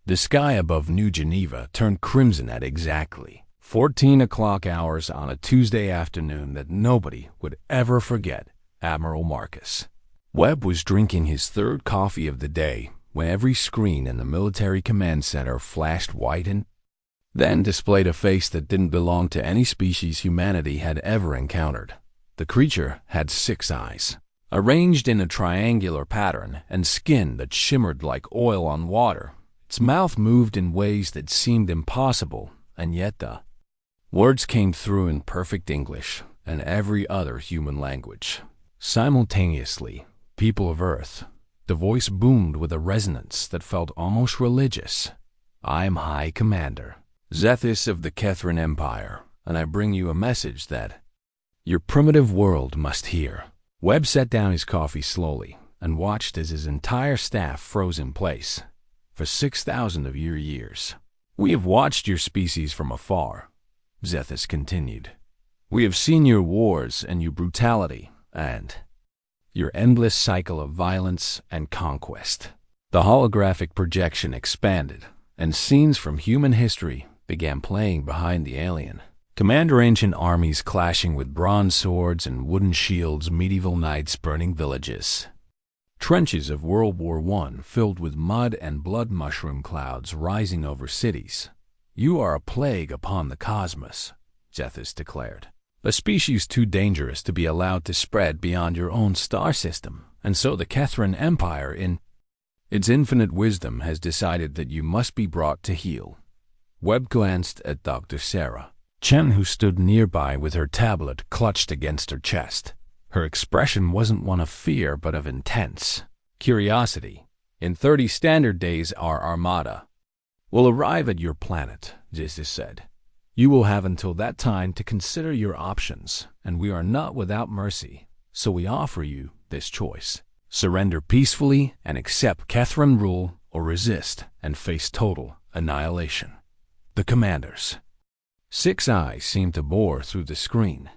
The sky above New Geneva turned crimson at exactly 14 o'clock hours on a Tuesday afternoon that nobody would ever forget. Admiral Marcus Webb was drinking his third coffee of the day when every screen in the military command center flashed white and then displayed a face that didn't belong to any species humanity had ever encountered. The creature had 6 eyes, arranged in a triangular pattern, and skin that shimmered like oil on water. Its mouth moved in ways that seemed impossible, and yet the words came through in perfect English and every other human language. Simultaneously, people of Earth, the voice boomed with a resonance that felt almost religious. I'm High Commander Zethus of the Kethran Empire, and I bring you a message that your primitive world must hear. Webb set down his coffee slowly and watched as his entire staff froze in place. For 6,000 of your years, we have watched your species from afar, Zethus continued. We have seen your wars and your brutality and your endless cycle of violence and conquest. The holographic projection expanded, and scenes from human history began playing behind the alien. Commander ancient armies clashing with bronze swords and wooden shields, medieval knights burning villages. Trenches of World War I filled with mud and blood mushroom clouds rising over cities. You are a plague upon the cosmos, Zethus declared. A species too dangerous to be allowed to spread beyond your own star system, and so the Kethran Empire in its infinite wisdom has decided that you must be brought to heel. Webb glanced at Dr. Sarah Chen, who stood nearby with her tablet clutched against her chest. Her expression wasn't one of fear, but of intense curiosity. In 30 standard days, our armada will arrive at your planet, Zethus said. You will have until that time to consider your options, and we are not without mercy, so we offer you this choice. Surrender peacefully and accept Kethran rule, or resist and face total annihilation. The commander's 6 eyes seemed to bore through the screen.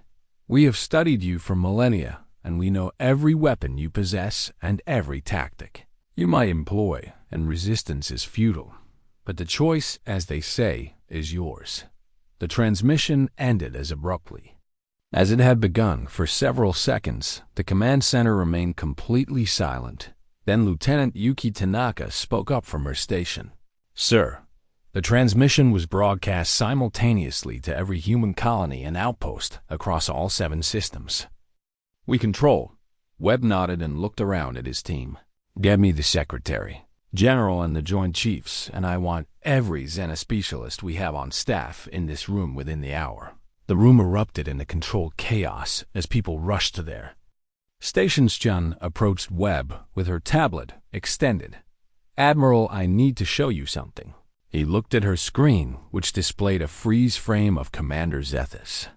We have studied you for millennia, and we know every weapon you possess and every tactic you might employ, and resistance is futile. But the choice, as they say, is yours. The transmission ended as abruptly as it had begun. For several seconds, the command center remained completely silent. Then Lieutenant Yuki Tanaka spoke up from her station. Sir, the transmission was broadcast simultaneously to every human colony and outpost across all 7 systems we control. Webb nodded and looked around at his team. Get me the Secretary General and the Joint Chiefs, and I want every xenospecialist we have on staff in this room within the hour. The room erupted into controlled chaos as people rushed to their stations. Chun approached Webb with her tablet extended. Admiral, I need to show you something. He looked at her screen, which displayed a freeze frame of Commander Zethus.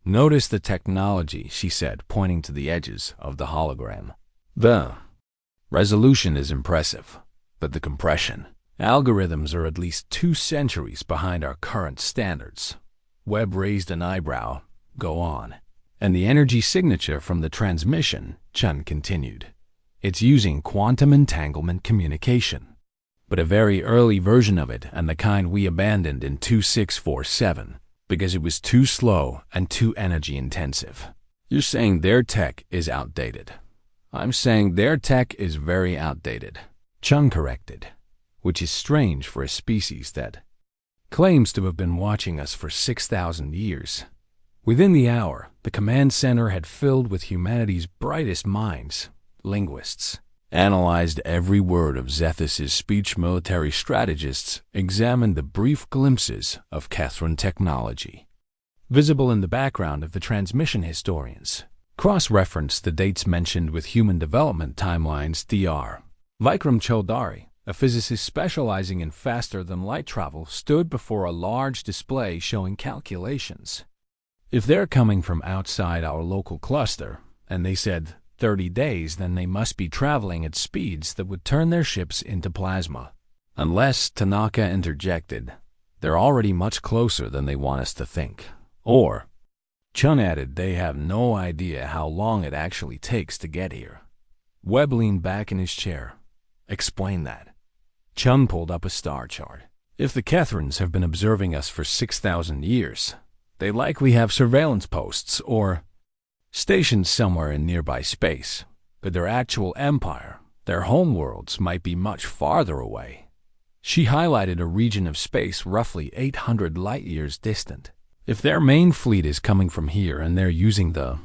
Notice the technology, she said, pointing to the edges of the hologram. The resolution is impressive, but the compression algorithms are at least 2 centuries behind our current standards. Webb raised an eyebrow. Go on. And the energy signature from the transmission, Chun continued. It's using quantum entanglement communication, but a very early version of it, and the kind we abandoned in 2647 because it was too slow and too energy intensive. You're saying their tech is outdated. I'm saying their tech is very outdated, Chun corrected, which is strange for a species that claims to have been watching us for 6,000 years. Within the hour, the command center had filled with humanity's brightest minds. Linguists analyzed every word of Zethus's speech. Military strategists examined the brief glimpses of Kethran technology visible in the background of the transmission. Historians cross-referenced the dates mentioned with human development timelines. Dr. Vikram Chaudhary, a physicist specializing in faster-than-light travel, stood before a large display showing calculations. If they're coming from outside our local cluster, and they said 30 days, then they must be traveling at speeds that would turn their ships into plasma. Unless, Tanaka interjected, they're already much closer than they want us to think. Or, Chun added, they have no idea how long it actually takes to get here. Webb leaned back in his chair. Explain that. Chum pulled up a star chart. If the Kethrans have been observing us for 6,000 years, they likely have surveillance posts or stations somewhere in nearby space, but their actual empire, their homeworlds, might be much farther away. She highlighted a region of space roughly 800 light-years distant. If their main fleet is coming from here and they're using the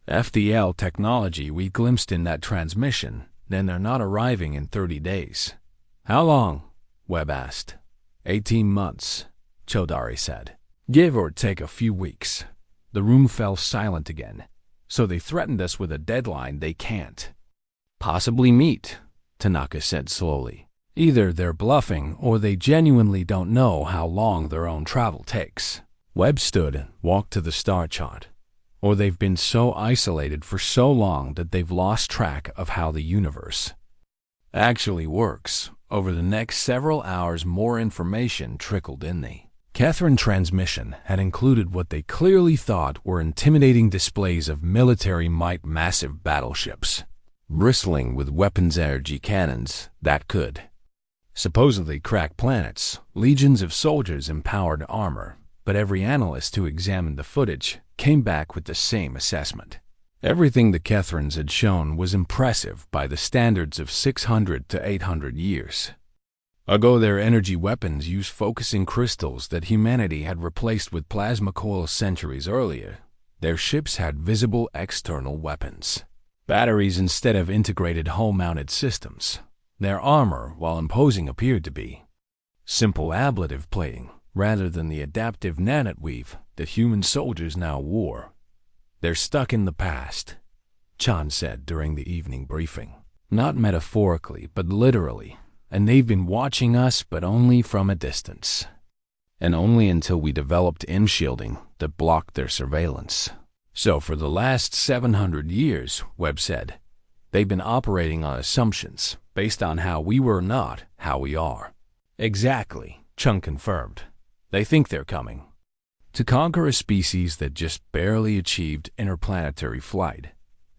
FDL technology we glimpsed in that transmission, then they're not arriving in 30 days. How long? Webb asked. 18 months, Chodari said. Give or take a few weeks. The room fell silent again, so they threatened us with a deadline they can't possibly meet, Tanaka said slowly. Either they're bluffing or they genuinely don't know how long their own travel takes. Webb stood and walked to the star chart. Or they've been so isolated for so long that they've lost track of how the universe actually works. Over the next several hours, more information trickled in. The Kethran transmission had included what they clearly thought were intimidating displays of military might, massive battleships, bristling with weapons energy cannons that could supposedly crack planets, legions of soldiers in powered armor, but every analyst who examined the footage came back with the same assessment. Everything the Kethrans had shown was impressive by the standards of 600 to 800 years ago. Their energy weapons used focusing crystals that humanity had replaced with plasma coils centuries earlier. Their ships had visible external weapons, batteries instead of integrated hull-mounted systems. Their armor, while imposing, appeared to be simple ablative plating rather than the adaptive nanotweave that human soldiers now wore. They're stuck in the past, Chan said during the evening briefing. Not metaphorically, but literally. And they've been watching us, but only from a distance. And only until we developed shielding that blocked their surveillance. So for the last 700 years, Webb said, they've been operating on assumptions based on how we were, not how we are. Exactly, Chung confirmed. They think they're coming to conquer a species that just barely achieved interplanetary flight,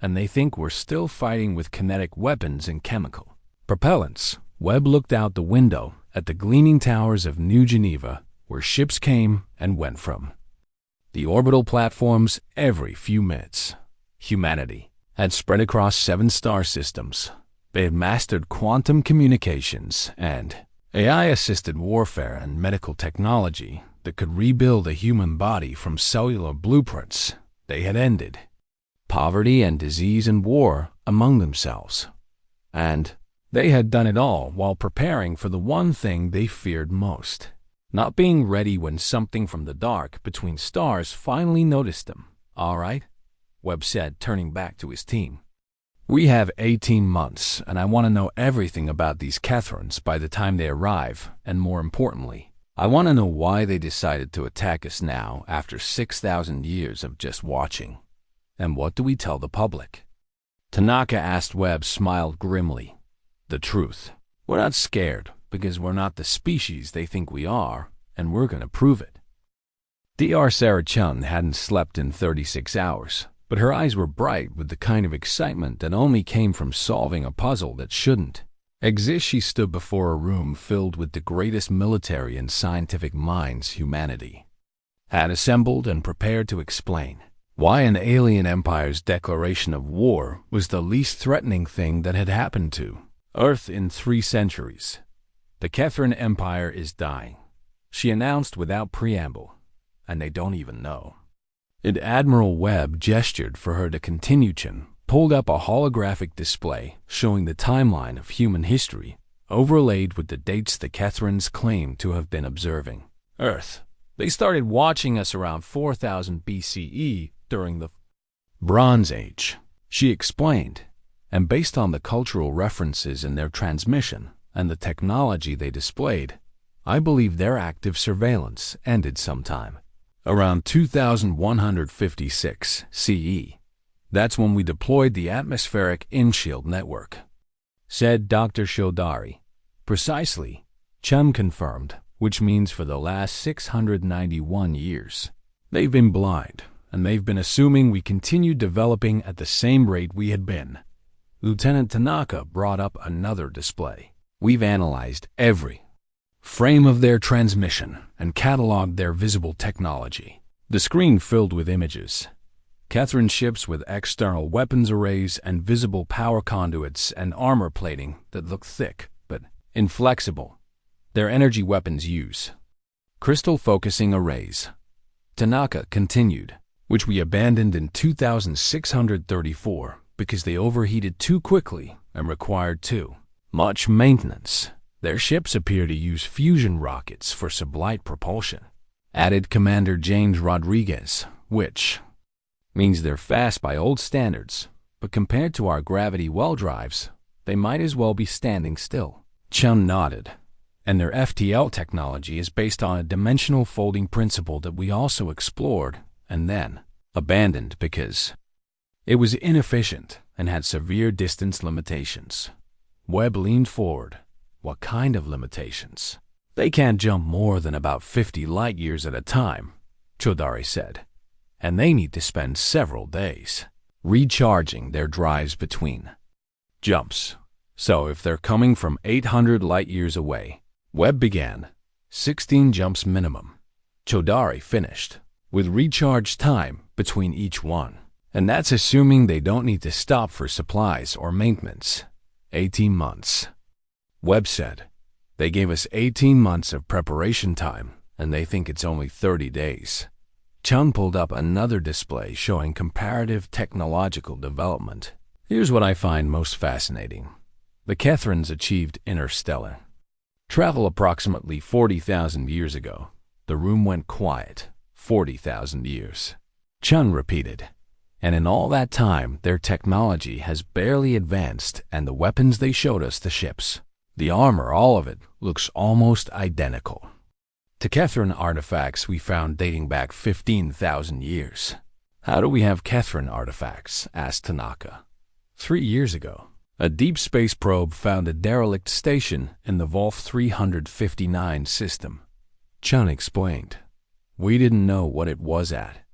and they think we're still fighting with kinetic weapons and chemical propellants. Webb looked out the window at the gleaming towers of New Geneva, where ships came and went from the orbital platforms every few minutes. Humanity had spread across 7 star systems. They had mastered quantum communications and AI-assisted warfare and medical technology that could rebuild a human body from cellular blueprints. They had ended poverty and disease and war among themselves. And they had done it all while preparing for the one thing they feared most, not being ready when something from the dark between stars finally noticed them. All right, Webb said, turning back to his team. We have 18 months, and I want to know everything about these Kethrans by the time they arrive, and more importantly, I want to know why they decided to attack us now after 6,000 years of just watching. And what do we tell the public? Tanaka asked. Webb smiled grimly. The truth. We're not scared because we're not the species they think we are, and we're going to prove it. Dr. Sarah Chun hadn't slept in 36 hours, but her eyes were bright with the kind of excitement that only came from solving a puzzle that shouldn't exist. She stood before a room filled with the greatest military and scientific minds humanity had assembled and prepared to explain why an alien empire's declaration of war was the least threatening thing that had happened to Earth in 3 centuries. The Kethran Empire is dying, she announced without preamble, and they don't even know it. Admiral Webb gestured for her to continue. Chin pulled up a holographic display showing the timeline of human history, overlaid with the dates the Kethrans claimed to have been observing Earth. They started watching us around 4000 BCE during the Bronze Age, she explained, and based on the cultural references in their transmission and the technology they displayed, I believe their active surveillance ended sometime around 2156 CE. That's when we deployed the atmospheric InShield network, said Dr. Shodari. Precisely, Chum confirmed, which means for the last 691 years. They've been blind, and they've been assuming we continued developing at the same rate we had been. Lieutenant Tanaka brought up another display. We've analyzed every frame of their transmission and cataloged their visible technology. The screen filled with images. Catherine ships with external weapons arrays and visible power conduits and armor plating that look thick but inflexible. Their energy weapons use crystal focusing arrays. Tanaka continued, which we abandoned in 2634 because they overheated too quickly and required too much maintenance. Their ships appear to use fusion rockets for sublight propulsion, added Commander James Rodriguez, which means they're fast by old standards, but compared to our gravity well drives, they might as well be standing still. Chun nodded. And their FTL technology is based on a dimensional folding principle that we also explored and then abandoned because it was inefficient and had severe distance limitations. Webb leaned forward. What kind of limitations? They can't jump more than about 50 light years at a time, Chodari said, and they need to spend several days recharging their drives between jumps. So if they're coming from 800 light years away, Webb began 16 jumps minimum. Chodari finished with recharge time between each one. And that's assuming they don't need to stop for supplies or maintenance. 18 months. Webb said, they gave us 18 months of preparation time, and they think it's only 30 days. Chun pulled up another display showing comparative technological development. Here's what I find most fascinating. The Kethrans achieved interstellar travel approximately 40,000 years ago. The room went quiet. 40,000 years. Chun repeated. And in all that time, their technology has barely advanced, and the weapons they showed us, the ships, the armor, all of it, looks almost identical to Kethran artifacts we found dating back 15,000 years. How do we have Kethran artifacts? Asked Tanaka. 3 years ago, a deep space probe found a derelict station in the Volf 359 system. Chun explained. We didn't know what it was at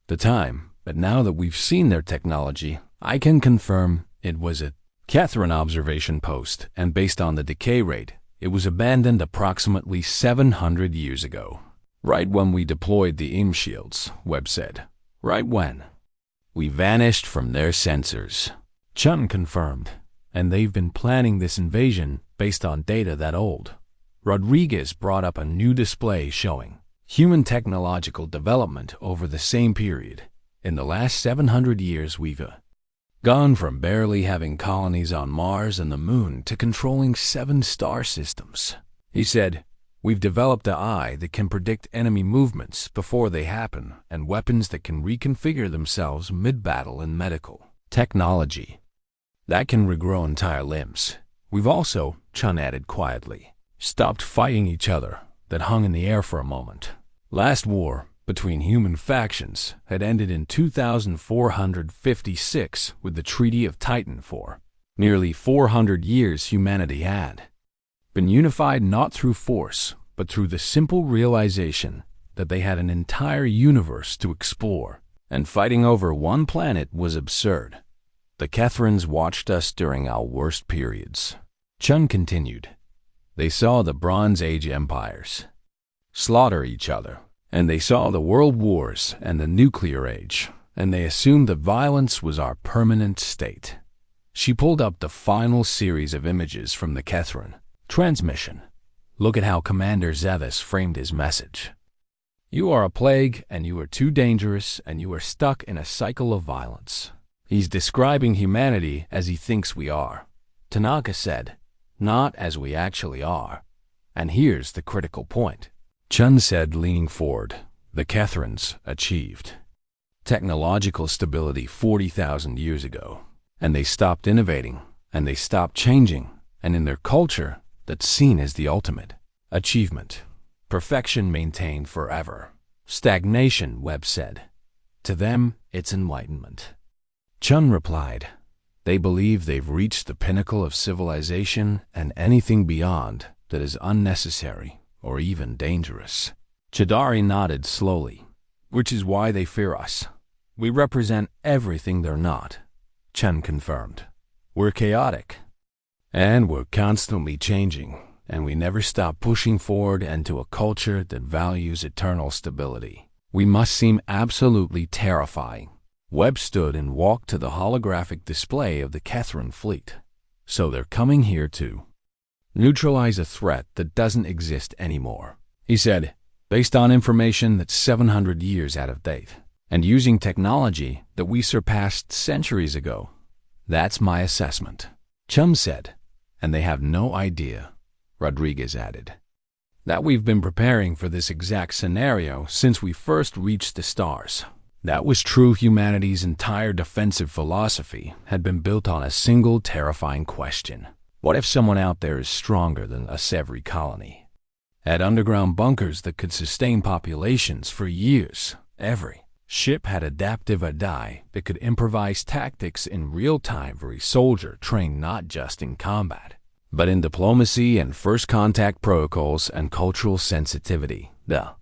the time, but now that we've seen their technology, I can confirm it was a Kethran observation post, and based on the decay rate, it was abandoned approximately 700 years ago. Right when we deployed the IM shields, Webb said. Right when we vanished from their sensors. Chun confirmed, and they've been planning this invasion based on data that old. Rodriguez brought up a new display showing human technological development over the same period. In the last 700 years, we've gone from barely having colonies on Mars and the Moon to controlling 7 star systems. He said, we've developed an eye that can predict enemy movements before they happen and weapons that can reconfigure themselves mid-battle and medical technology that can regrow entire limbs. We've also, Chun added quietly, stopped fighting each other that hung in the air for a moment. Last war between human factions had ended in 2456 with the Treaty of Titan. For nearly 400 years humanity had been unified not through force, but through the simple realization that they had an entire universe to explore, and fighting over one planet was absurd. The Kethrans watched us during our worst periods. Chun continued. They saw the Bronze Age empires slaughter each other, and they saw the world wars and the nuclear age, and they assumed that violence was our permanent state. She pulled up the final series of images from the Kethran transmission. Look at how Commander Zevis framed his message. You are a plague, and you are too dangerous, and you are stuck in a cycle of violence. He's describing humanity as he thinks we are. Tanaka said, not as we actually are. And here's the critical point. Chun said, leaning forward, the Kethrans achieved technological stability 40,000 years ago, and they stopped innovating, and they stopped changing, and in their culture, that's seen as the ultimate achievement. Perfection maintained forever. Stagnation, Webb said. To them, it's enlightenment. Chun replied, they believe they've reached the pinnacle of civilization, and anything beyond that is unnecessary or even dangerous. Chidari nodded slowly, which is why they fear us. We represent everything they're not. Chun confirmed. We're chaotic. And we're constantly changing, and we never stop pushing forward into a culture that values eternal stability. We must seem absolutely terrifying. Webb stood and walked to the holographic display of the Kethran fleet. So they're coming here to neutralize a threat that doesn't exist anymore, he said, based on information that's 700 years out of date, and using technology that we surpassed centuries ago. That's my assessment, Chum said. And they have no idea, Rodriguez added, that we've been preparing for this exact scenario since we first reached the stars. That was true. Humanity's entire defensive philosophy had been built on a single terrifying question. What if someone out there is stronger than us? Every colony had underground bunkers that could sustain populations for years. Every ship had adaptive AI that could improvise tactics in real time. Every soldier trained not just in combat, but in diplomacy and first contact protocols and cultural sensitivity. The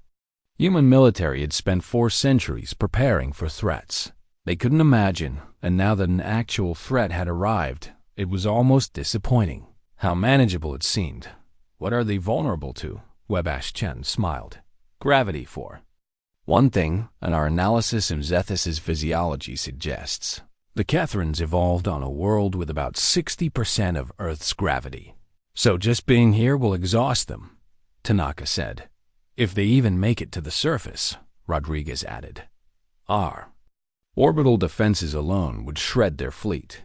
human military had spent 4 centuries preparing for threats they couldn't imagine, and now that an actual threat had arrived, it was almost disappointing how manageable it seemed. What are they vulnerable to? Webb asked. Chen smiled. Gravity for one thing, and our analysis of Zethus's physiology suggests the Kethrans evolved on a world with about 60% of Earth's gravity. So just being here will exhaust them, Tanaka said. If they even make it to the surface, Rodriguez added. Our orbital defenses alone would shred their fleet.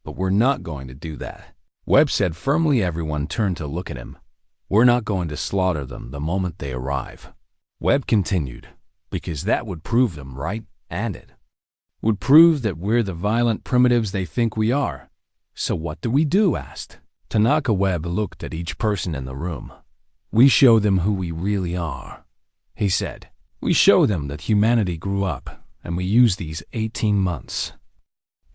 But we're not going to do that, Webb said firmly. Everyone turned to look at him. We're not going to slaughter them the moment they arrive, Webb continued, because that would prove them right, and it would prove that we're the violent primitives they think we are. So what do we do? Asked Tanaka. Webb looked at each person in the room. We show them who we really are, he said. We show them that humanity grew up, and we use these 18 months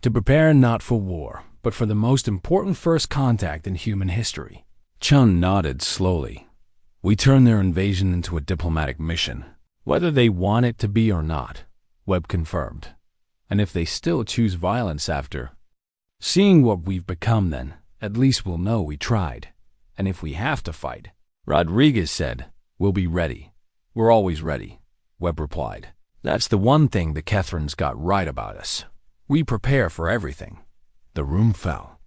to prepare not for war, but for the most important first contact in human history. Chun nodded slowly. We turn their invasion into a diplomatic mission, whether they want it to be or not, Webb confirmed. And if they still choose violence after seeing what we've become, then at least we'll know we tried. And if we have to fight, Rodriguez said, we'll be ready. We're always ready, Webb replied. That's the one thing the Kethrans got right about us. We prepare for everything. The room fell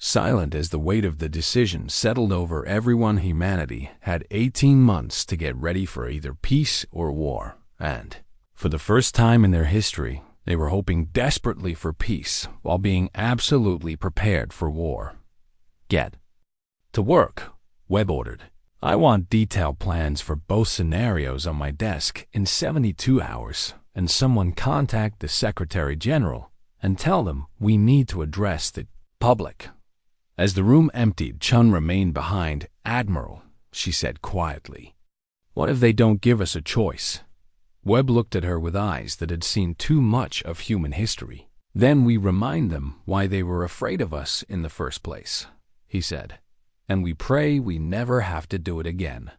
silent as the weight of the decision settled over everyone. Humanity had 18 months to get ready for either peace or war, and for the first time in their history, they were hoping desperately for peace while being absolutely prepared for war. Get to work, Webb ordered. I want detailed plans for both scenarios on my desk in 72 hours, and someone contact the Secretary General and tell them we need to address the public. As the room emptied, Chun remained behind. Admiral, she said quietly, what if they don't give us a choice? Webb looked at her with eyes that had seen too much of human history. Then we remind them why they were afraid of us in the first place, he said, and we pray we never have to do it again.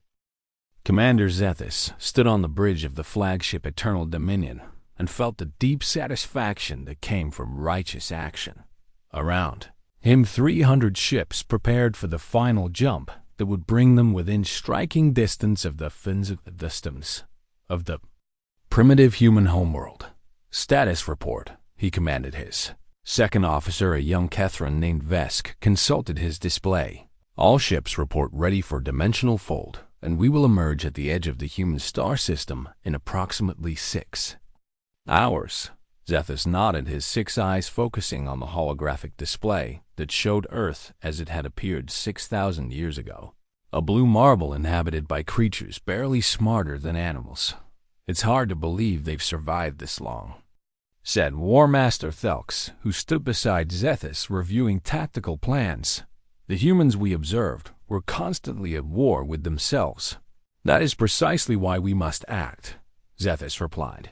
Commander Zethus stood on the bridge of the flagship Eternal Dominion and felt the deep satisfaction that came from righteous action. Around him, 300 ships prepared for the final jump that would bring them within striking distance of the fins of the primitive human homeworld. Status report, he commanded. His second officer, a young Kethran named Vesk, consulted his display. All ships report ready for dimensional fold, and we will emerge at the edge of the human star system in approximately 6 hours. Zethus nodded, his 6 eyes focusing on the holographic display that showed Earth as it had appeared 6,000 years ago. A blue marble inhabited by creatures barely smarter than animals. It's hard to believe they've survived this long, said War Master Thelks, who stood beside Zethus reviewing tactical plans. The humans we observed were constantly at war with themselves. That is precisely why we must act, Zethus replied.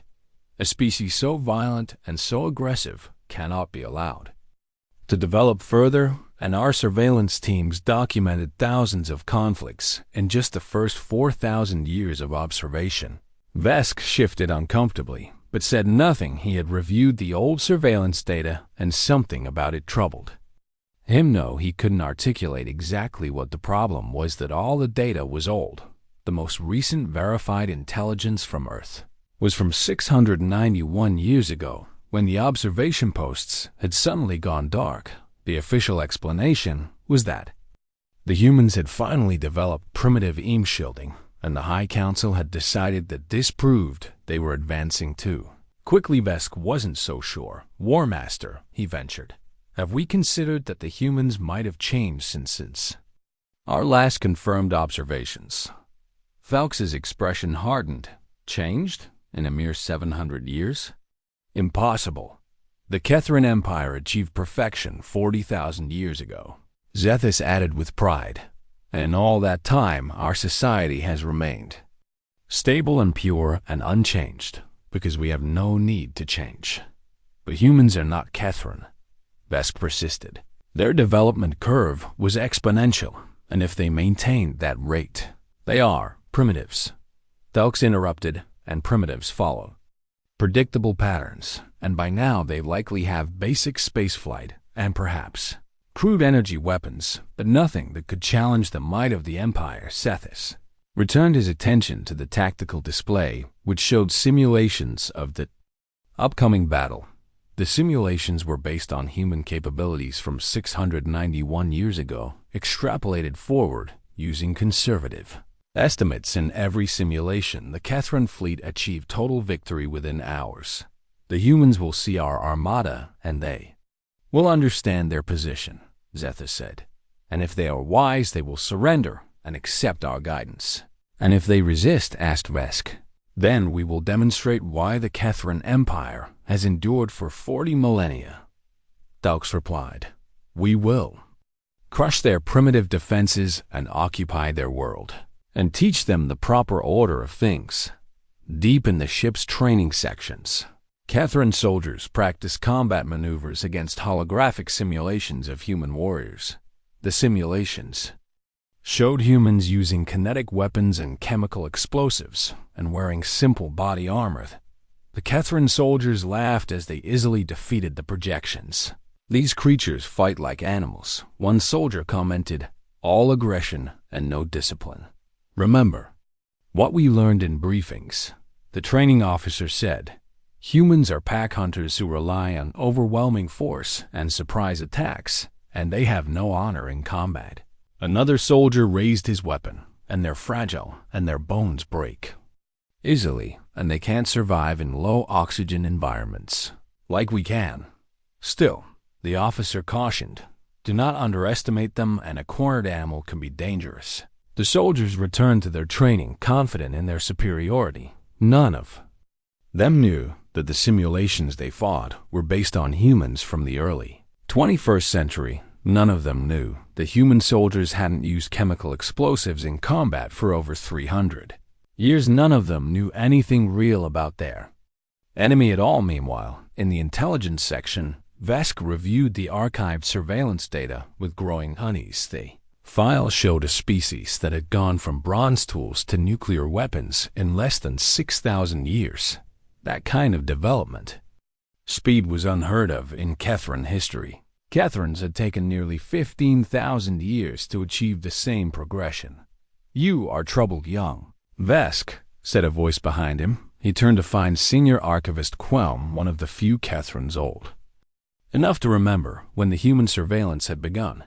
A species so violent and so aggressive cannot be allowed to develop further, and our surveillance teams documented thousands of conflicts in just the first 4,000 years of observation. Vesk shifted uncomfortably, but said nothing. He had reviewed the old surveillance data, and something about it troubled He couldn't articulate exactly what the problem was, that all the data was old. The most recent verified intelligence from Earth was from 691 years ago, when the observation posts had suddenly gone dark. The official explanation was that the humans had finally developed primitive EM shielding, and the High Council had decided that this proved they were advancing too. Quickly, Vesk wasn't so sure. War Master, he ventured, have we considered that the humans might have changed since our last confirmed observations? Phelps's expression hardened. Changed? In a mere 700 years? Impossible. The Kethran Empire achieved perfection 40,000 years ago. Zethus added with pride. And all that time, our society has remained stable and pure and unchanged, because we have no need to change. But humans are not Kethran, Vesk persisted. Their development curve was exponential, and if they maintained that rate, they are primitives. Thelx interrupted, and primitives follow predictable patterns, and by now they likely have basic spaceflight and perhaps crude energy weapons, but nothing that could challenge the might of the Empire. Zethus returned his attention to the tactical display, which showed simulations of the upcoming battle. The simulations were based on human capabilities from 691 years ago, extrapolated forward using conservative estimates. In every simulation, the Kethran fleet achieved total victory within hours. The humans will see our armada, and they will understand their position, Zethus said. And if they are wise, they will surrender and accept our guidance. And if they resist, asked Vesk, then we will demonstrate why the Kethran Empire has endured for 40 millennia. Thelx replied, we will crush their primitive defenses and occupy their world, and teach them the proper order of things. Deep in the ship's training sections, Kethran soldiers practice combat maneuvers against holographic simulations of human warriors. The simulations showed humans using kinetic weapons and chemical explosives and wearing simple body armor. The Kethran soldiers laughed as they easily defeated the projections. These creatures fight like animals, one soldier commented, all aggression and no discipline. Remember what we learned in briefings, the training officer said. Humans are pack hunters who rely on overwhelming force and surprise attacks, and they have no honor in combat. Another soldier raised his weapon, and they're fragile, and their bones break easily, and they can't survive in low oxygen environments like we can. Still, the officer cautioned, do not underestimate them, and a cornered animal can be dangerous. The soldiers returned to their training confident in their superiority. None of them knew that the simulations they fought were based on humans from the early 21st century. None of them knew that human soldiers hadn't used chemical explosives in combat for over 300 years. None of them knew anything real about their enemy at all. Meanwhile, in the intelligence section, Vesk reviewed the archived surveillance data with growing unease. The file showed a species that had gone from bronze tools to nuclear weapons in less than 6,000 years. That kind of development speed was unheard of in Kethran history. Kethrans had taken nearly 15,000 years to achieve the same progression. You are troubled young, Vesk, said a voice behind him. He turned to find Senior Archivist Quelm, one of the few Kethrans old enough to remember when the human surveillance had begun.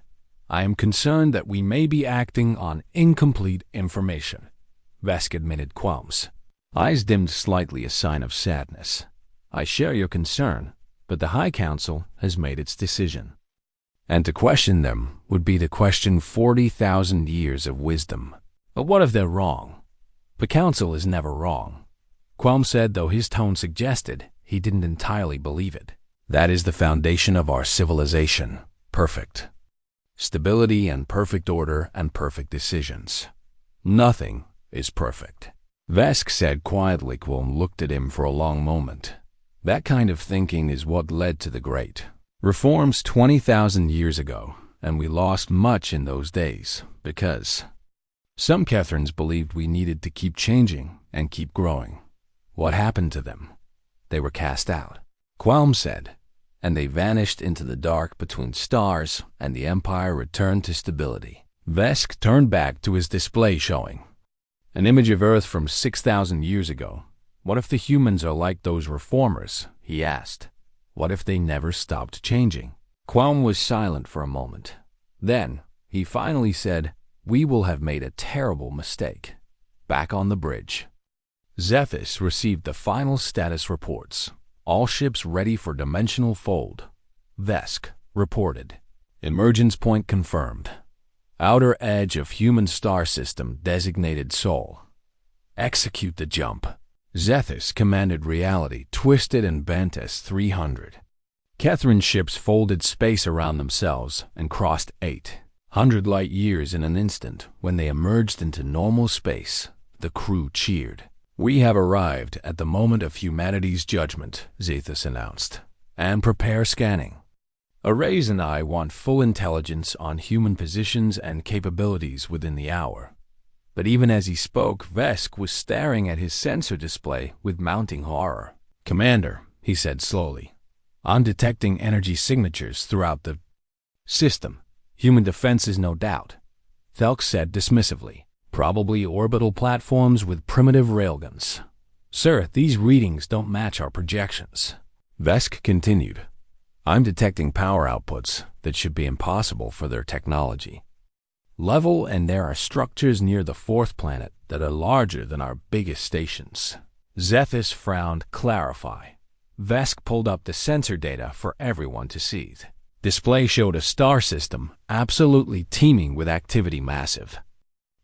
I am concerned that we may be acting on incomplete information, Vesk admitted. Quelm's eyes dimmed slightly, a sign of sadness. I share your concern, but the High Council has made its decision. And to question them would be to question 40,000 years of wisdom. But what if they're wrong? The Council is never wrong, Quelm said, though his tone suggested he didn't entirely believe it. That is the foundation of our civilization. Perfect stability and perfect order and perfect decisions. Nothing is perfect, Vesk said quietly. Quelm looked at him for a long moment. That kind of thinking is what led to the great reforms 20,000 years ago, and we lost much in those days because some Kethrans believed we needed to keep changing and keep growing. What happened to them? They were cast out, Quelm said. and they vanished into the dark between stars, and the Empire returned to stability. Vesk turned back to his display showing an image of Earth from 6,000 years ago. What if the humans are like those reformers? He asked. What if they never stopped changing? Qualm was silent for a moment. Then, he finally said, "We will have made a terrible mistake." Back on the bridge, Zethus received the final status reports. All ships ready for dimensional fold. Vesk reported. Emergence point confirmed. Outer edge of human star system designated Sol. Execute the jump. Zethus commanded reality twisted and bent as 300. Catherine's ships folded space around themselves and crossed 800 light years in an instant. When they emerged into normal space, the crew cheered. "We have arrived at the moment of humanity's judgment," Zethus announced. "And prepare scanning. Arrays and I want full intelligence on human positions and capabilities within the hour." But even as he spoke, Vesk was staring at his sensor display with mounting horror. "Commander," he said slowly, "I'm detecting energy signatures throughout the system. Human defenses, no doubt." Thelk said dismissively. "Probably orbital platforms with primitive railguns." "Sir, these readings don't match our projections." Vesk continued. "I'm detecting power outputs that should be impossible for their technology level, and there are structures near the fourth planet that are larger than our biggest stations." Zethus frowned. "Clarify." Vesk pulled up the sensor data for everyone to see. Display showed a star system absolutely teeming with activity, massive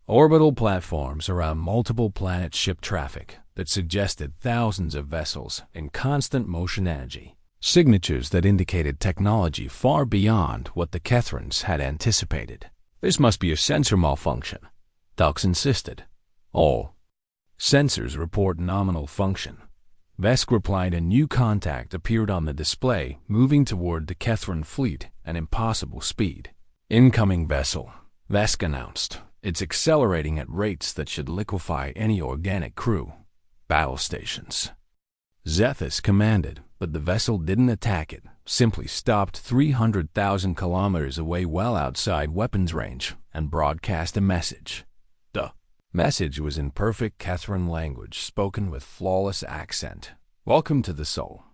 orbital platforms around multiple planet ship traffic that suggested thousands of vessels in constant motion, energy signatures that indicated technology far beyond what the Kethrans had anticipated. "This must be a sensor malfunction," Dux insisted. "All sensors report nominal function." Vesk replied. A new contact appeared on the display, moving toward the Kethran fleet at impossible speed. "Incoming vessel," Vesk announced. "It's accelerating at rates that should liquefy any organic crew." "Battle stations," Zethus commanded, but the vessel didn't attack it, simply stopped 300,000 kilometers away well outside weapons range and broadcast a message. The message was in perfect Kethran language, spoken with flawless accent. "Welcome to the Sol."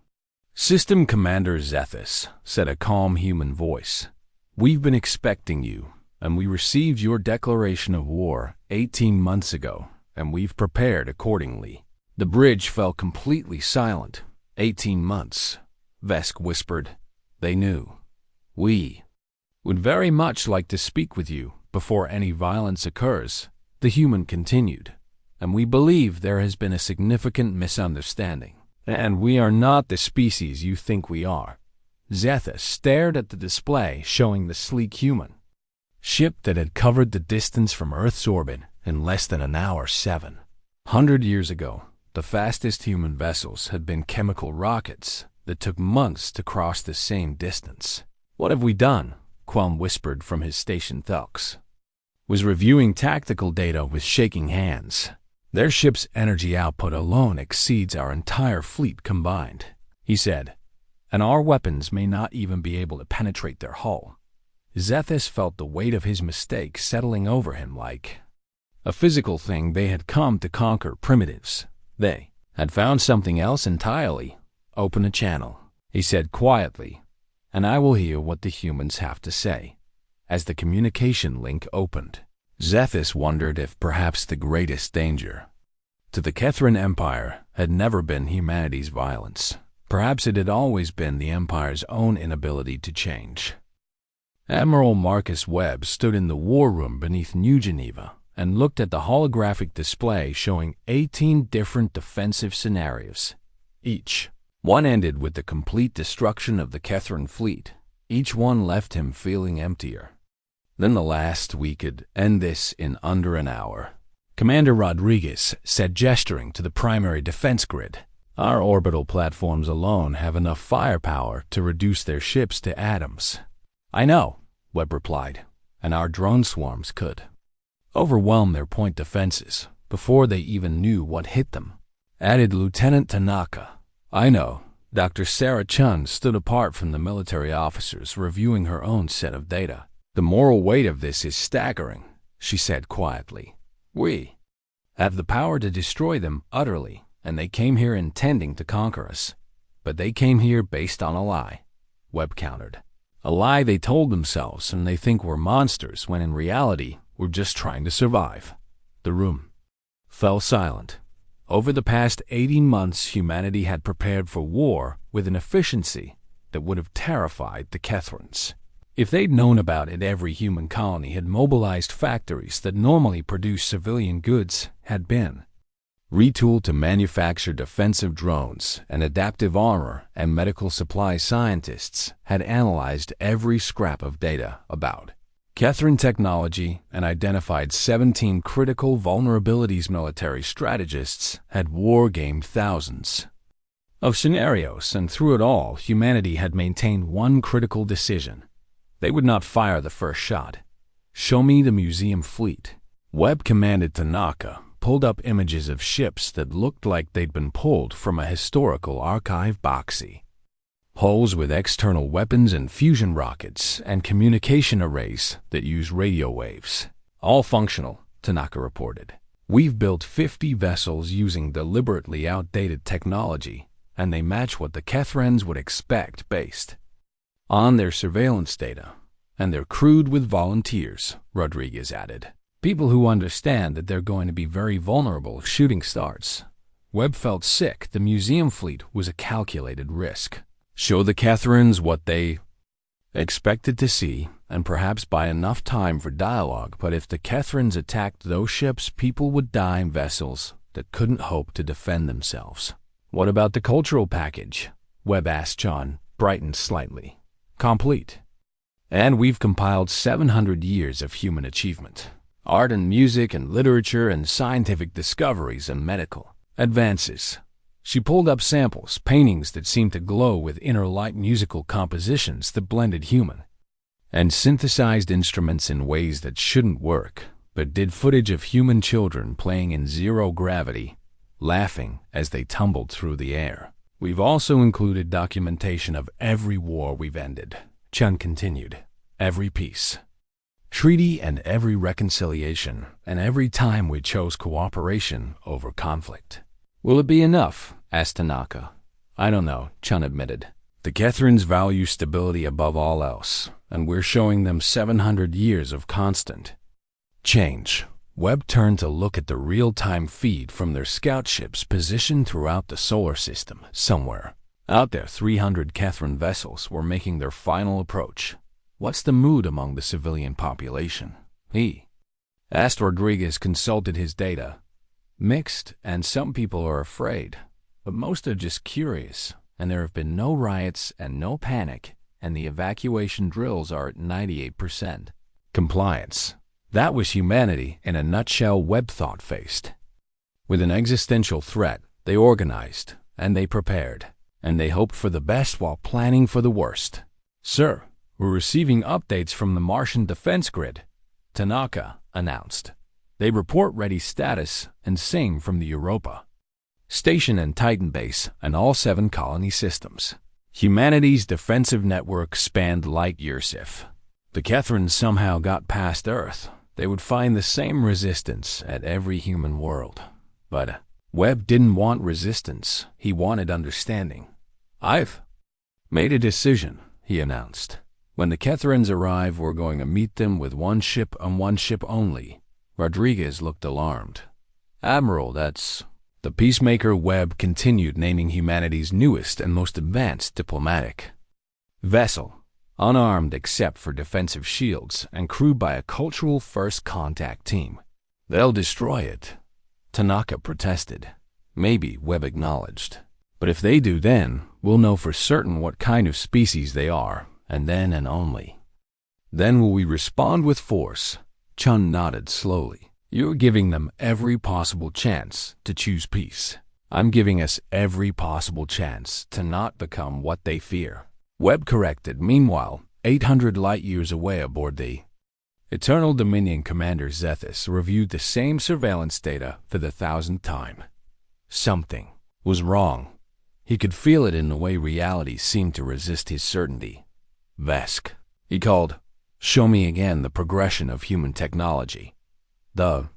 "System Commander Zethus," said a calm human voice. "We've been expecting you, and we received your declaration of war 18 months ago, and we've prepared accordingly." The bridge fell completely silent. 18 months, Vesk whispered. "They knew. We would very much like to speak with you before any violence occurs," the human continued. "And we believe there has been a significant misunderstanding. And we are not the species you think we are." Zethus stared at the display showing the sleek human ship that had covered the distance from Earth's orbit in less than an hour. 700 years ago, the fastest human vessels had been chemical rockets that took months to cross the same distance. "What have we done?" Quelm whispered from his station. Thelks was reviewing tactical data with shaking hands. "Their ship's energy output alone exceeds our entire fleet combined," he said, "and our weapons may not even be able to penetrate their hull." Zethus felt the weight of his mistake settling over him like a physical thing. They had come to conquer primitives. They had found something else entirely. "Open a channel," he said quietly, "and I will hear what the humans have to say." As the communication link opened, Zethus wondered if perhaps the greatest danger to the Kethran Empire had never been humanity's violence. Perhaps it had always been the Empire's own inability to change. Admiral Marcus Webb stood in the war room beneath New Geneva and looked at the holographic display showing 18 different defensive scenarios. Each one ended with the complete destruction of the Kethran fleet. Each one left him feeling emptier. Then the last, "We could end this in under an hour," Commander Rodriguez said, gesturing to the primary defense grid. "Our orbital platforms alone have enough firepower to reduce their ships to atoms." "I know," Webb replied, "and our drone swarms could overwhelm their point defenses before they even knew what hit them," added Lieutenant Tanaka. "I know," Dr. Sarah Chun stood apart from the military officers, reviewing her own set of data. "The moral weight of this is staggering," she said quietly. "We have the power to destroy them utterly, and they came here intending to conquer us. But they came here based on a lie," Webb countered. "A lie they told themselves, and they think we're monsters when in reality we're just trying to survive." The room fell silent. Over the past 18 months, humanity had prepared for war with an efficiency that would have terrified the Kethrans. If they'd known about it, every human colony had mobilized factories that normally produce civilian goods had been retooled to manufacture defensive drones, and adaptive armor and medical supply scientists had analyzed every scrap of data about Kethran technology and identified 17 critical vulnerabilities. Military strategists had war-gamed thousands of scenarios, and through it all, humanity had maintained one critical decision. They would not fire the first shot. "Show me the museum fleet," Webb commanded. Tanaka pulled up images of ships that looked like they'd been pulled from a historical archive boxy. Hulls with external weapons and fusion rockets, and communication arrays that use radio waves. "All functional," Tanaka reported. "We've built 50 vessels using deliberately outdated technology, and they match what the Kethrans would expect based on their surveillance data. And they're crewed with volunteers," Rodriguez added. "People who understand that they're going to be very vulnerable if shooting starts." Webb felt sick. The museum fleet was a calculated risk. Show the Kethrans what they expected to see, and perhaps buy enough time for dialogue. But if the Kethrans attacked those ships, people would die in vessels that couldn't hope to defend themselves. "What about the cultural package?" Webb asked. John brightened slightly. "Complete. And we've compiled 700 years of human achievement. Art and music and literature and scientific discoveries and medical advances." She pulled up samples, paintings that seemed to glow with inner light, musical compositions that blended human and synthesized instruments in ways that shouldn't work, but did. Footage of human children playing in zero gravity, laughing as they tumbled through the air. "We've also included documentation of every war we've ended," Chun continued. "Every peace treaty and every reconciliation, and every time we chose cooperation over conflict." "Will it be enough?" asked Tanaka. "I don't know," Chun admitted. "The Kethrans value stability above all else, and we're showing them 700 years of constant change." Webb turned to look at the real-time feed from their scout ships positioned throughout the solar system. Somewhere out there, 300 Kethran vessels were making their final approach. "What's the mood among the civilian population?" he asked. Rodriguez consulted his data. "Mixed, and some people are afraid, but most are just curious, and there have been no riots and no panic, and the evacuation drills are at 98% compliance." That was humanity in a nutshell. Webb thought. Faced with an existential threat, they organized, and they prepared, and they hoped for the best while planning for the worst. "Sir, we're receiving updates from the Martian defense grid," Tanaka announced. "They report ready status and same from the Europa Station and Titan base and all 7 colony systems. Humanity's defensive network spanned light years. If the Kethrans somehow got past Earth, they would find the same resistance at every human world." But Webb didn't want resistance. He wanted understanding. "I've made a decision," he announced. "When the Kethrans arrive, we're going to meet them with one ship and one ship only." Rodriguez looked alarmed. "Admiral, that's..." The peacemaker. Webb continued naming humanity's newest and most advanced diplomatic vessel, unarmed except for defensive shields and crewed by a cultural first contact team. "They'll destroy it," Tanaka protested. "Maybe," Webb acknowledged. "But if they do, then we'll know for certain what kind of species they are, and then and only then will we respond with force." Chun nodded slowly. "You're giving them every possible chance to choose peace. I'm giving us every possible chance to not become what they fear," Webb corrected. Meanwhile, 800 light-years away aboard the Eternal Dominion, Commander Zethus reviewed the same surveillance data for the 1000th time. Something was wrong. He could feel it in the way reality seemed to resist his certainty. "Vesk," he called, "show me again the progression of human technology." The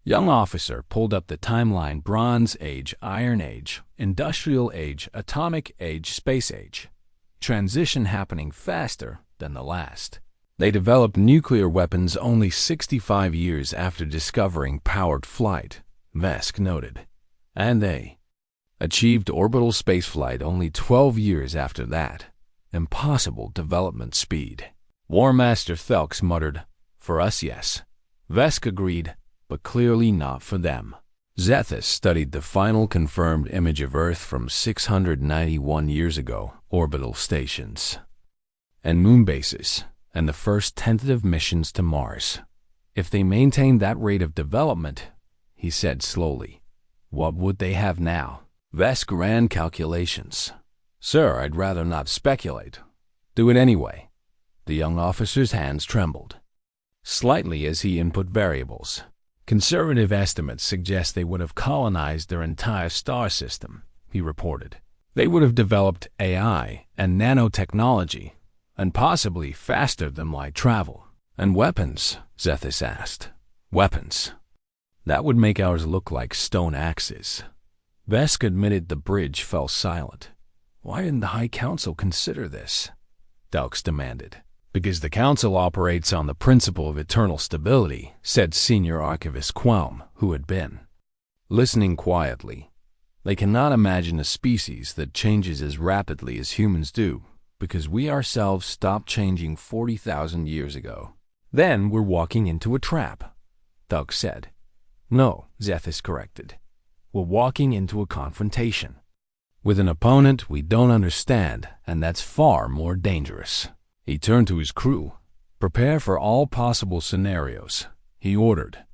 young officer pulled up the timeline: Bronze Age, Iron Age, Industrial Age, Atomic Age, Space Age. Transition happening faster than the last. They developed nuclear weapons only 65 years after discovering powered flight, Vesk noted. And they achieved orbital spaceflight only 12 years after that. Impossible development speed. War Master Thelks muttered, "For us, yes." Vesk agreed, but clearly not for them. Zethus studied the final confirmed image of Earth from 691 years ago, orbital stations and moon bases, and the first tentative missions to Mars. If they maintained that rate of development, he said slowly, what would they have now? Vesk ran calculations. "Sir, I'd rather not speculate." "Do it anyway." The young officer's hands trembled slightly as he input variables. "Conservative estimates suggest they would have colonized their entire star system," he reported. "They would have developed AI and nanotechnology, and possibly faster than light travel." "And weapons?" Zethus asked. "Weapons. That would make ours look like stone axes." Vesk admitted the bridge fell silent. "Why didn't the High Council consider this?" Thelks demanded. "Because the Council operates on the principle of eternal stability," said Senior Archivist Qualm, who had been listening quietly. "They cannot imagine a species that changes as rapidly as humans do, because we ourselves stopped changing 40,000 years ago." "Then we're walking into a trap," Thelks said. "No," Zethus corrected. "We're walking into a confrontation with an opponent we don't understand, and that's far more dangerous." He turned to his crew. "Prepare for all possible scenarios," he ordered.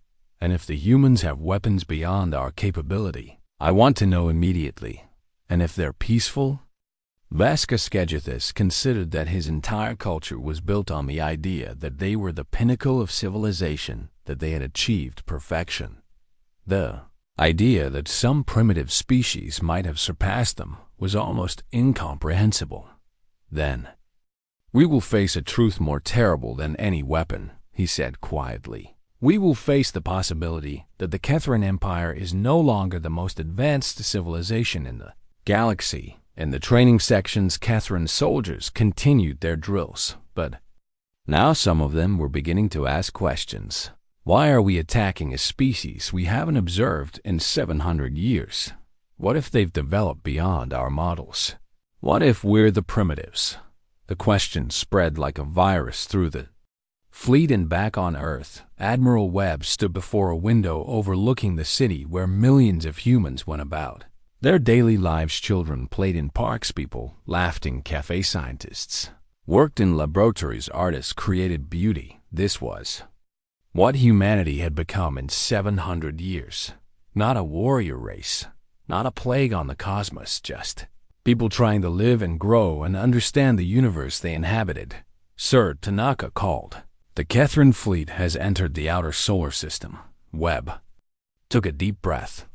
"And if the humans have weapons beyond our capability, I want to know immediately. And if they're peaceful?" Vaskaskedgethis considered that his entire culture was built on the idea that they were the pinnacle of civilization, that they had achieved perfection. The idea that some primitive species might have surpassed them was almost incomprehensible. "Then we will face a truth more terrible than any weapon," he said quietly. "We will face the possibility that the Kethran Empire is no longer the most advanced civilization in the galaxy." In the training sections, Kethran soldiers continued their drills, but now some of them were beginning to ask questions. Why are we attacking a species we haven't observed in 700 years? What if they've developed beyond our models? What if we're the primitives? The question spread like a virus through the fleet, and back on Earth, Admiral Webb stood before a window overlooking the city where millions of humans went about. Their daily lives, children played in parks, people laughed in cafe, scientists worked in laboratories, artists created beauty. This was what humanity had become in 700 years. Not a warrior race, not a plague on the cosmos, just people trying to live and grow and understand the universe they inhabited. "Sir," Tanaka called. "The Kethran fleet has entered the outer solar system." Webb took a deep breath.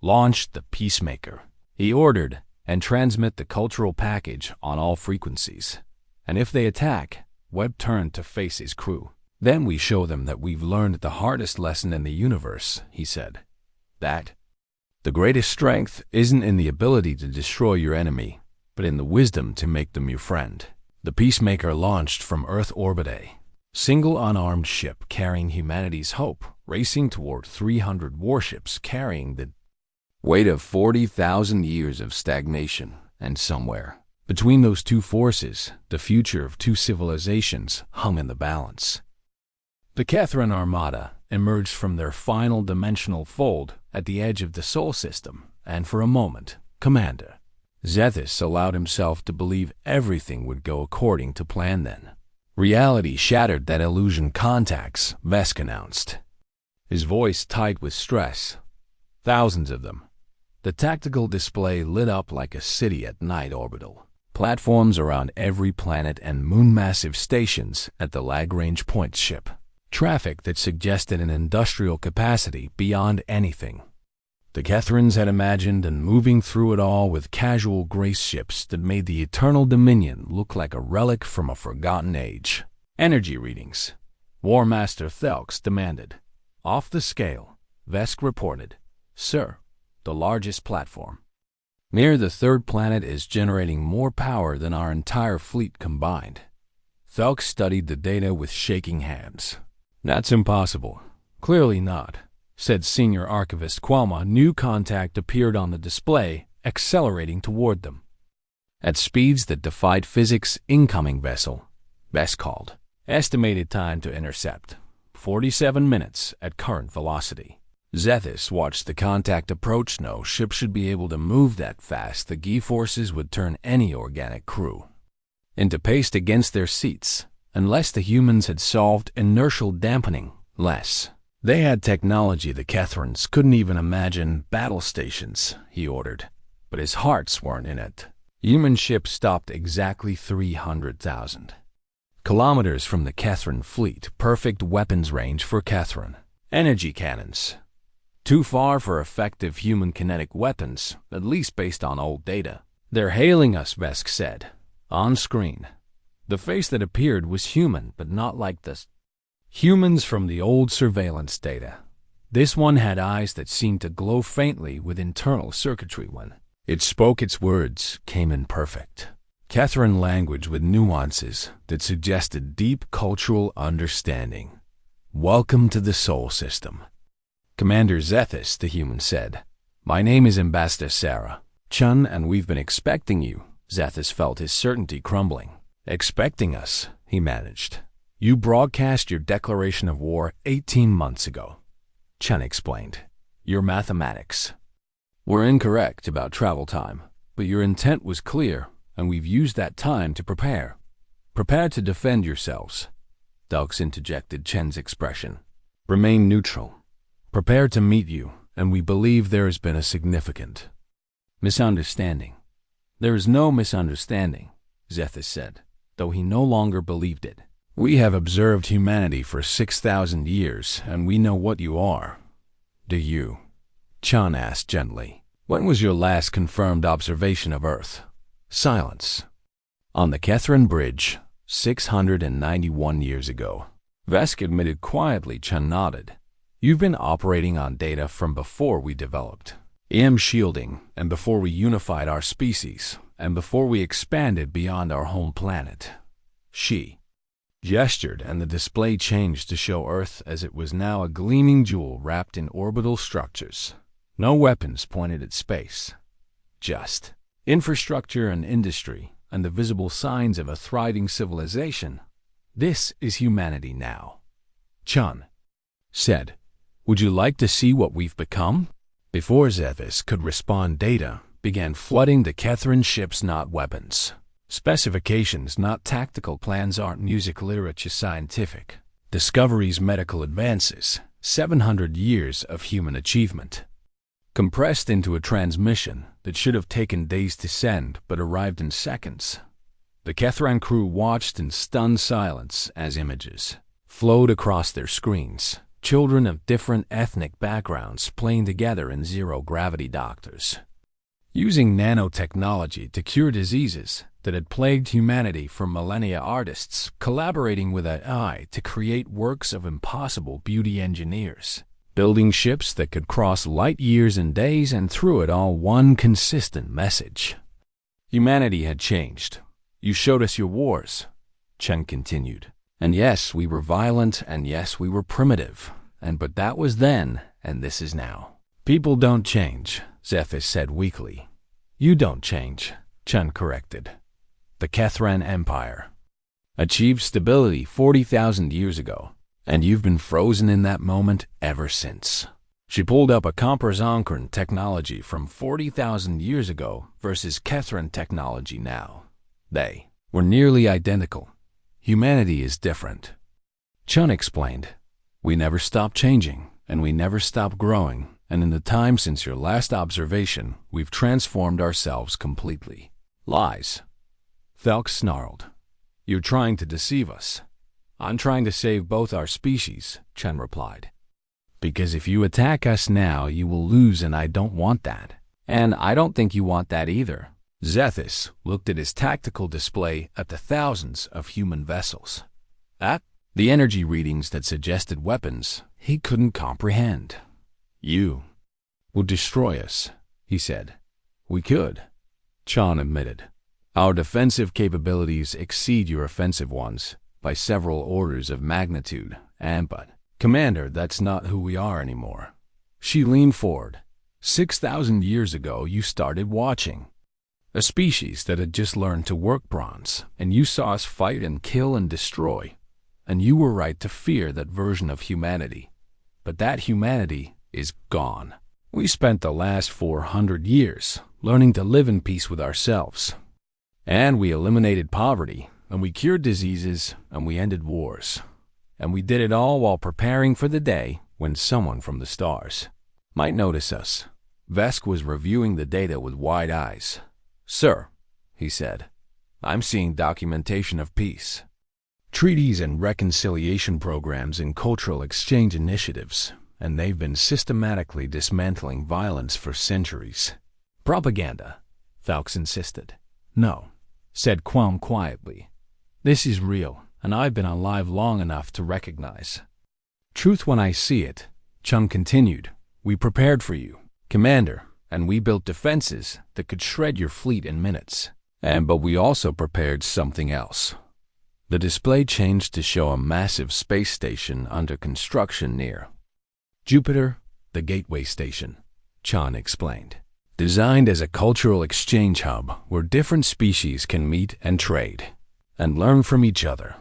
"Launch the Peacemaker," he ordered, "and transmit the cultural package on all frequencies. And if they attack," Webb turned to face his crew, "then we show them that we've learned the hardest lesson in the universe," he said. "That the greatest strength isn't in the ability to destroy your enemy, but in the wisdom to make them your friend." The Peacemaker launched from Earth orbit, a single unarmed ship carrying humanity's hope, racing toward 300 warships carrying the weight of 40,000 years of stagnation, and somewhere between those two forces, the future of two civilizations hung in the balance. The Kethran Armada emerged from their final dimensional fold at the edge of the Sol system, and for a moment, Commander Zethus allowed himself to believe everything would go according to plan. Then reality shattered that illusion. "Contacts," Vesk announced, his voice tight with stress. "Thousands of them." The tactical display lit up like a city at night. Orbital platforms around every planet and moon, massive stations at the Lagrange point ship. Traffic that suggested an industrial capacity beyond anything The Kethrans had imagined and moving through it all with casual grace ships that made the Eternal Dominion look like a relic from a forgotten age. Energy readings. War Master Thelx demanded. Off the scale, Vesk reported. Sir, the largest platform near the third planet is generating more power than our entire fleet combined. Thelx studied the data with shaking hands. That's impossible. Clearly not, said Senior Archivist Qualma. New contact appeared on the display, accelerating toward them. At speeds that defied physics, incoming vessel, Vesk called. Estimated time to intercept, 47 minutes at current velocity. Zethus watched the contact approach. No ship should be able to move that fast. The G-forces would turn any organic crew into paste against their seats, unless the humans had solved inertial dampening. Less. They had technology the Kethrans couldn't even imagine. Battle stations, he ordered, but his hearts weren't in it. Human ships stopped exactly 300,000 kilometers from the Kethran fleet. Perfect weapons range for Kethran. Energy cannons. Too far for effective human kinetic weapons, at least based on old data. They're hailing us, Vesk said. On screen. The face that appeared was human, but not like the humans from the old surveillance data. This one had eyes that seemed to glow faintly with internal circuitry. When it spoke, its words came in perfect Kethran language with nuances that suggested deep cultural understanding. Welcome to the Sol System. Commander Zethus, the human said. My name is Ambassador Sarah Chun, and we've been expecting you. Zethus felt his certainty crumbling. Expecting us, he managed. You broadcast your declaration of war 18 months ago. Chun explained. Your mathematics were incorrect about travel time, but your intent was clear, and we've used that time to prepare. Prepare to defend yourselves. Thelx interjected Chen's expression. Remain neutral. Prepare to meet you, and we believe there has been a significant misunderstanding. There is no misunderstanding, Zethus said, though he no longer believed it. We have observed humanity for 6,000 years, and we know what you are. Do you? Chun asked gently. When was your last confirmed observation of Earth? Silence. On the Kethran Bridge, 691 years ago. Vesk admitted quietly. Chun nodded. You've been operating on data from before we developed EM shielding, and before we unified our species, and before we expanded beyond our home planet. She gestured, and the display changed to show Earth as it was now, a gleaming jewel wrapped in orbital structures. No weapons pointed at space. Just infrastructure and industry, and the visible signs of a thriving civilization. This is humanity now. Chun said, Would you like to see what we've become? Before Zethus could respond, data began flooding the Kethran ships, not weapons. Specifications, not tactical plans, aren't music, literature, scientific discoveries, medical advances, 700 years of human achievement, compressed into a transmission that should have taken days to send but arrived in seconds. The Kethran crew watched in stunned silence as images flowed across their screens. Children of different ethnic backgrounds playing together in zero-gravity, doctors using nanotechnology to cure diseases that had plagued humanity for millennia, artists collaborating with AI to create works of impossible beauty, engineers building ships that could cross light years in days, and through it all one consistent message. Humanity had changed. You showed us your wars, Chen continued. And yes, we were violent, and yes, we were primitive, but that was then, and this is now. People don't change, Zethus said weakly. You don't change, Chen corrected. The Kethran Empire achieved stability 40,000 years ago, and you've been frozen in that moment ever since. She pulled up a comparison technology from 40,000 years ago versus Kethran technology now. They were nearly identical. Humanity is different. Chun explained. We never stop changing, and we never stop growing, and in the time since your last observation, we've transformed ourselves completely. Lies. Thelx snarled. You're trying to deceive us. I'm trying to save both our species, Chen replied. Because if you attack us now, you will lose, and I don't want that. And I don't think you want that either. Zethus looked at his tactical display at the thousands of human vessels. At the energy readings that suggested weapons he couldn't comprehend. You would destroy us, he said. We could, Chan admitted. Our defensive capabilities exceed your offensive ones by several orders of magnitude, but, Commander, that's not who we are anymore. She leaned forward. 6,000 years ago, you started watching a species that had just learned to work bronze, and you saw us fight and kill and destroy. And you were right to fear that version of humanity. But that humanity is gone. We spent the last 400 years learning to live in peace with ourselves. And we eliminated poverty, and we cured diseases, and we ended wars. And we did it all while preparing for the day when someone from the stars might notice us. Vesk was reviewing the data with wide eyes. Sir, he said, I'm seeing documentation of peace. Treaties and reconciliation programs and cultural exchange initiatives, and they've been systematically dismantling violence for centuries. Propaganda, Thalx insisted. No, said Qualm quietly. This is real, and I've been alive long enough to recognize truth when I see it. Chung continued. We prepared for you, Commander, and we built defenses that could shred your fleet in minutes. But we also prepared something else. The display changed to show a massive space station under construction near Jupiter, the Gateway Station, Chan explained. Designed as a cultural exchange hub where different species can meet and trade and learn from each other.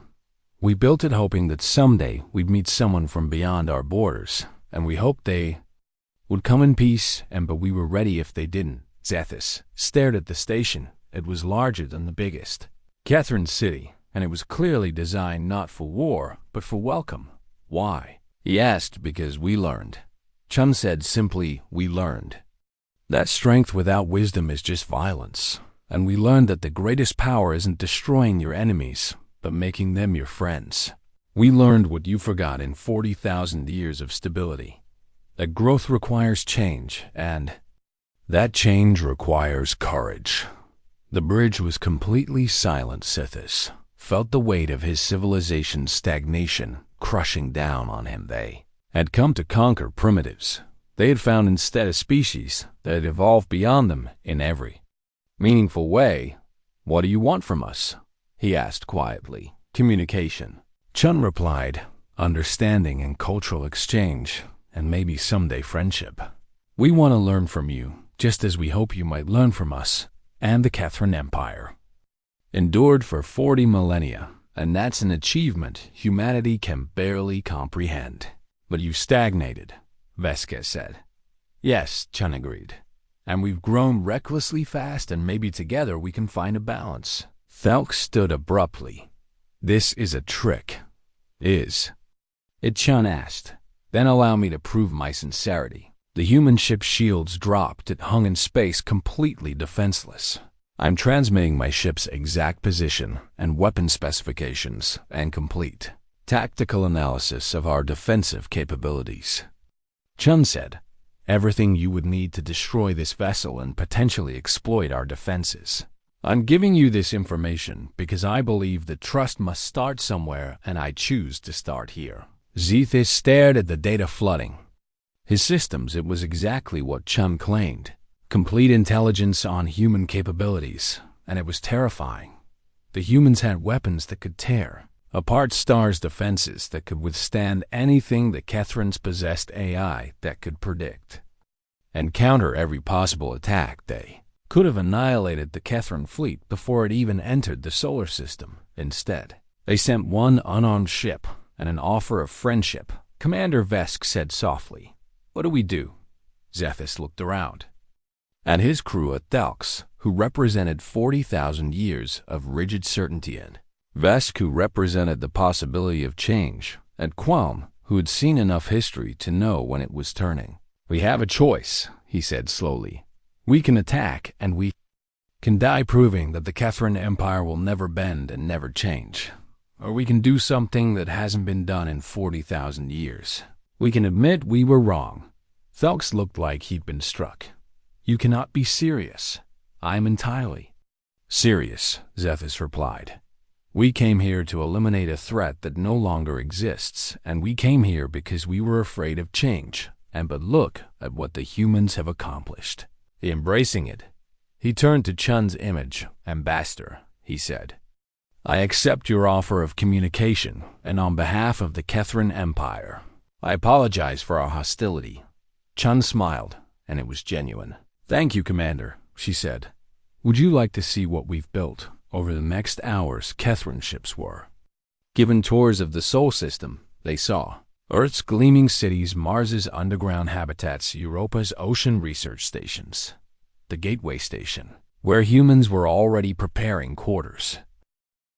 We built it hoping that someday we'd meet someone from beyond our borders, and we hoped they would come in peace, but we were ready if they didn't. Zethus stared at the station. It was larger than the biggest Catherine City, and it was clearly designed not for war, but for welcome. Why? He asked. Because we learned. Chun said simply, we learned that strength without wisdom is just violence. And we learned that the greatest power isn't destroying your enemies, but making them your friends. We learned what you forgot in 40,000 years of stability. That growth requires change, and that change requires courage. The bridge was completely silent. Sithis felt the weight of his civilization's stagnation crushing down on him. They had come to conquer primitives. They had found instead a species that had evolved beyond them in every meaningful way. What do you want from us? He asked quietly. Communication. Chun replied, understanding and cultural exchange, and maybe someday friendship. We want to learn from you, just as we hope you might learn from us and the Catherine Empire. Endured for 40 millennia, and that's an achievement humanity can barely comprehend. But you stagnated, Veska said. Yes, Chun agreed. And we've grown recklessly fast, and maybe together we can find a balance. Thalk stood abruptly. This is a trick. Is it? Chun asked. Then allow me to prove my sincerity. The human ship's shields dropped. It hung in space completely defenseless. I'm transmitting my ship's exact position and weapon specifications and complete tactical analysis of our defensive capabilities. Chun said, everything you would need to destroy this vessel and potentially exploit our defenses. I'm giving you this information because I believe that trust must start somewhere, and I choose to start here. Zethis stared at the data flooding. His systems, it was exactly what Chun claimed. Complete intelligence on human capabilities, and it was terrifying. The humans had weapons that could tear apart stars' defenses, that could withstand anything the Kethrins possessed AI that could predict and counter every possible attack. They could have annihilated the Kethrin fleet before it even entered the solar system. Instead, they sent one unarmed ship and an offer of friendship. Commander Vesk said softly, what do we do? Zethis looked around at his crew at Thalx, who represented 40,000 years of rigid certainty, and Vesk, who represented the possibility of change, and Qualm, who had seen enough history to know when it was turning. We have a choice, he said slowly. We can attack, and we can die proving that the Catherine Empire will never bend and never change. Or we can do something that hasn't been done in 40,000 years. We can admit we were wrong. Thelx looked like he'd been struck. You cannot be serious. I'm entirely serious, Zethus replied. We came here to eliminate a threat that no longer exists, and we came here because we were afraid of change. But look at what the humans have accomplished. Embracing it. He turned to Chun's image. Ambassador, he said. I accept your offer of communication, and on behalf of the Kethran Empire, I apologize for our hostility. Chun smiled, and it was genuine. Thank you, Commander, she said. Would you like to see what we've built? Over the next hours, Kethran ships were given tours of the Sol system. They saw Earth's gleaming cities, Mars's underground habitats, Europa's ocean research stations, the Gateway Station, where humans were already preparing quarters.